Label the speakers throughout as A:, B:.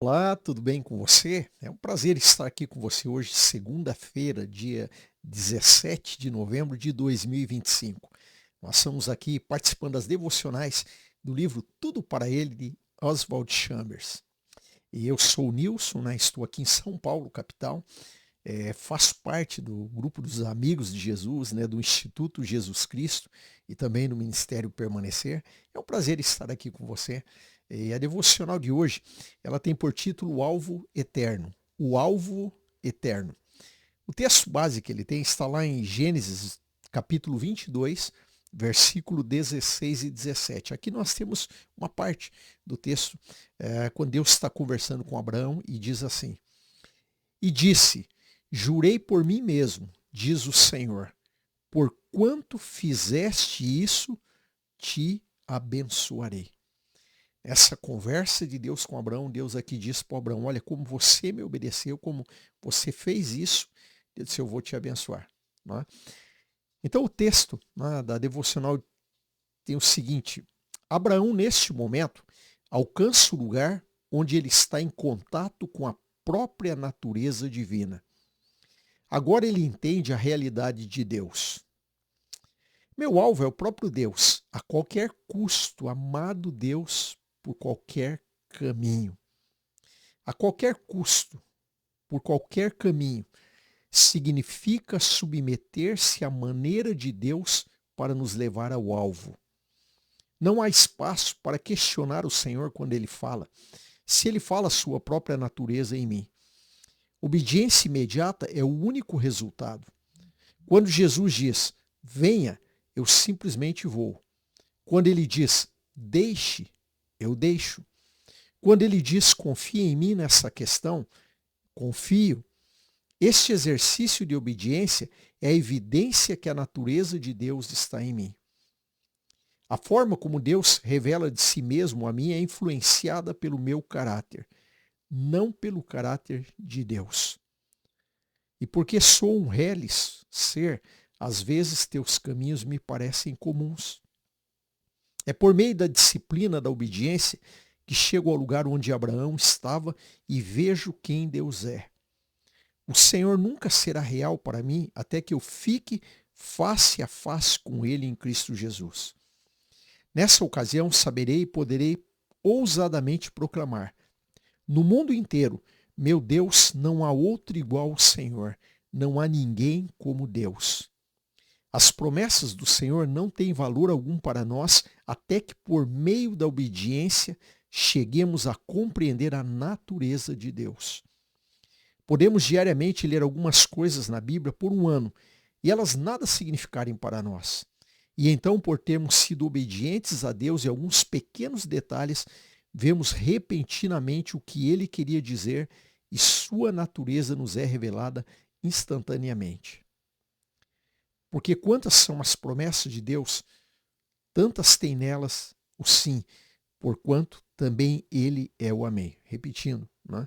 A: Olá, tudo bem com você? É um prazer estar aqui com você hoje, segunda-feira, dia 17 de novembro de 2025. Nós estamos aqui participando das devocionais do livro Tudo para Ele, de Oswald Chambers. E eu sou o Nilson, né? Estou aqui em São Paulo, capital. Faço parte do grupo dos Amigos de Jesus, né? Do Instituto Jesus Cristo e também do Ministério Permanecer. É um prazer estar aqui com você. E a devocional de hoje, ela tem por título O Alvo Eterno. O Alvo Eterno. O texto base que ele tem está lá em Gênesis, capítulo 22, versículo 16 e 17. Aqui nós temos uma parte do texto, quando Deus está conversando com Abraão e diz assim: E disse, jurei por mim mesmo, diz o Senhor, porquanto fizeste isso, te abençoarei. Essa conversa de Deus com Abraão, Deus aqui diz para Abraão: olha, como você me obedeceu, como você fez isso, Deus disse: eu vou te abençoar. Não é? Então o texto, né, da devocional tem o seguinte: Abraão, neste momento, alcança o lugar onde ele está em contato com a própria natureza divina. Agora ele entende a realidade de Deus. Meu alvo é o próprio Deus, a qualquer custo, amado Deus, por qualquer caminho. A qualquer custo, por qualquer caminho, significa submeter-se à maneira de Deus para nos levar ao alvo. Não há espaço para questionar o Senhor quando ele fala, se ele fala a sua própria natureza em mim. Obediência imediata é o único resultado. Quando Jesus diz, venha, eu simplesmente vou. Quando ele diz, deixe, eu deixo. Quando ele diz, confia em mim nessa questão, confio. Este exercício de obediência é a evidência que a natureza de Deus está em mim. A forma como Deus revela de si mesmo a mim é influenciada pelo meu caráter, não pelo caráter de Deus. E porque sou um reles ser, às vezes teus caminhos me parecem comuns. É por meio da disciplina da obediência que chego ao lugar onde Abraão estava e vejo quem Deus é. O Senhor nunca será real para mim até que eu fique face a face com Ele em Cristo Jesus. Nessa ocasião saberei e poderei ousadamente proclamar: no mundo inteiro, meu Deus, não há outro igual ao Senhor, não há ninguém como Deus. As promessas do Senhor não têm valor algum para nós até que, por meio da obediência, cheguemos a compreender a natureza de Deus. Podemos diariamente ler algumas coisas na Bíblia por um ano e elas nada significarem para nós. E então, por termos sido obedientes a Deus em alguns pequenos detalhes, vemos repentinamente o que Ele queria dizer e sua natureza nos é revelada instantaneamente. Porque quantas são as promessas de Deus, tantas tem nelas o sim, porquanto também Ele é o amém. Repetindo, né?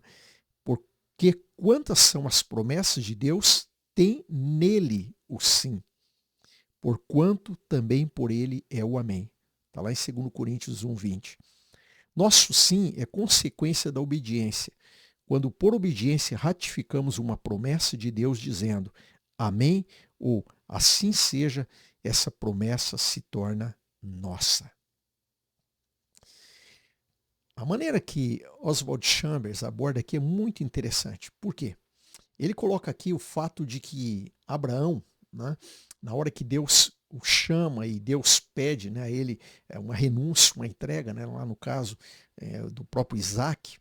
A: Porque quantas são as promessas de Deus, tem nele o sim, porquanto também por Ele é o amém. Está lá em 2 Coríntios 1:20. Nosso sim é consequência da obediência, quando por obediência ratificamos uma promessa de Deus dizendo amém ou assim seja, essa promessa se torna nossa. A maneira que Oswald Chambers aborda aqui é muito interessante. Por quê? Ele coloca aqui o fato de que Abraão, né, na hora que Deus o chama e Deus pede, né, a ele uma renúncia, uma entrega, né, lá no caso do próprio Isaac,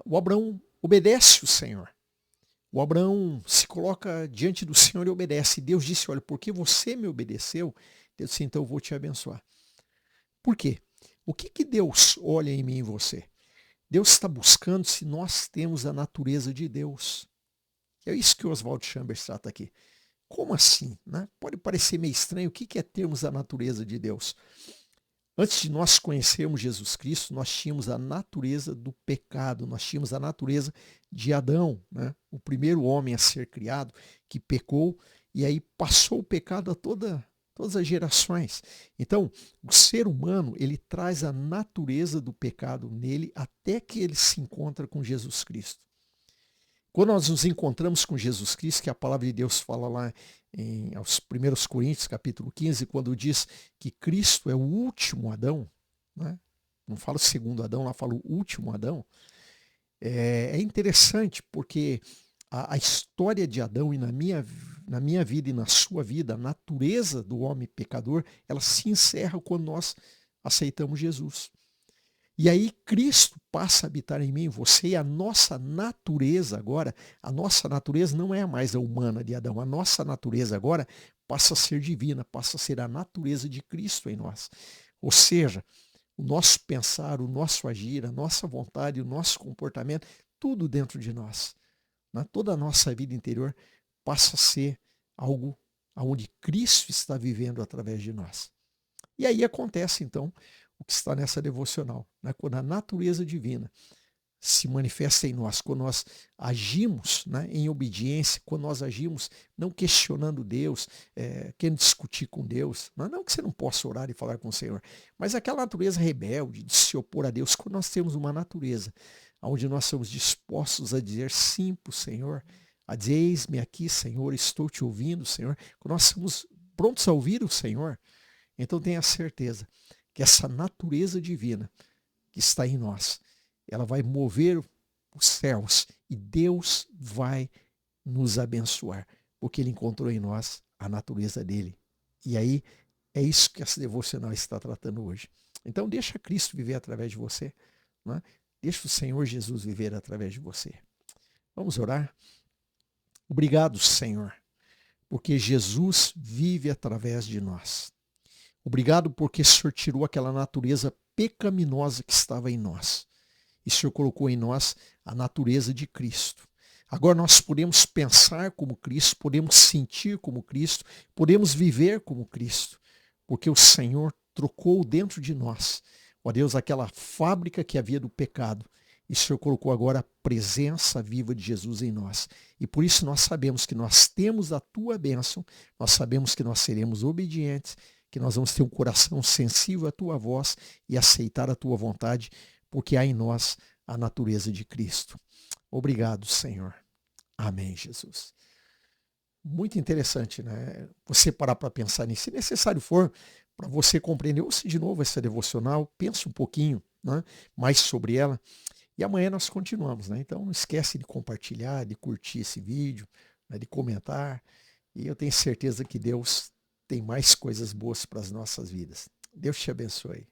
A: o Abraão obedece o Senhor. O Abraão se coloca diante do Senhor e obedece. Deus disse, olha, porque você me obedeceu, Deus disse, então eu vou te abençoar. Por quê? O que Deus olha em mim e em você? Deus está buscando se nós temos a natureza de Deus. É isso que o Oswald Chambers trata aqui. Como assim? Né? Pode parecer meio estranho. O que é termos a natureza de Deus? Antes de nós conhecermos Jesus Cristo, nós tínhamos a natureza do pecado, nós tínhamos a natureza de Adão, né? O primeiro homem a ser criado, que pecou, e aí passou o pecado a toda todas as gerações. Então, o ser humano, ele traz a natureza do pecado nele até que ele se encontra com Jesus Cristo. Quando nós nos encontramos com Jesus Cristo, que a palavra de Deus fala lá aos 1 Coríntios, capítulo 15, quando diz que Cristo é o último Adão, né? Não fala o segundo Adão, lá fala o último Adão. É interessante porque a história de Adão e na minha vida e na sua vida, a natureza do homem pecador, ela se encerra quando nós aceitamos Jesus. E aí Cristo passa a habitar em mim, em você, e a nossa natureza agora, a nossa natureza não é mais a humana de Adão, a nossa natureza agora passa a ser divina, passa a ser a natureza de Cristo em nós. Ou seja, o nosso pensar, o nosso agir, a nossa vontade, o nosso comportamento, tudo dentro de nós, né? Toda a nossa vida interior passa a ser algo onde Cristo está vivendo através de nós. E aí acontece então o que está nessa devocional, né? Quando a natureza divina se manifesta em nós, quando nós agimos, né, em obediência, quando nós agimos não questionando Deus, querendo discutir com Deus, não que você não possa orar e falar com o Senhor, mas aquela natureza rebelde de se opor a Deus, quando nós temos uma natureza onde nós somos dispostos a dizer sim para o Senhor, a dizer eis-me aqui, Senhor, estou te ouvindo, Senhor, quando nós somos prontos a ouvir o Senhor, então tenha certeza que essa natureza divina que está em nós, ela vai mover os céus e Deus vai nos abençoar, porque Ele encontrou em nós a natureza dele. E aí é isso que essa devocional está tratando hoje. Então deixa Cristo viver através de você, né? Deixa o Senhor Jesus viver através de você. Vamos orar? Obrigado, Senhor, porque Jesus vive através de nós. Obrigado porque o Senhor tirou aquela natureza pecaminosa que estava em nós. E o Senhor colocou em nós a natureza de Cristo. Agora nós podemos pensar como Cristo, podemos sentir como Cristo, podemos viver como Cristo, porque o Senhor trocou dentro de nós, ó Deus, aquela fábrica que havia do pecado. E o Senhor colocou agora a presença viva de Jesus em nós. E por isso nós sabemos que nós temos a tua bênção, nós sabemos que nós seremos obedientes, que nós vamos ter um coração sensível à tua voz e aceitar a tua vontade, porque há em nós a natureza de Cristo. Obrigado, Senhor. Amém, Jesus. Muito interessante, né? Você parar para pensar nisso. Se necessário for, para você compreender, ouça de novo essa devocional, pense um pouquinho, né, mais sobre ela. E amanhã nós continuamos, né? Então não esquece de compartilhar, de curtir esse vídeo, né, de comentar. E eu tenho certeza que Deus tem mais coisas boas para as nossas vidas. Deus te abençoe.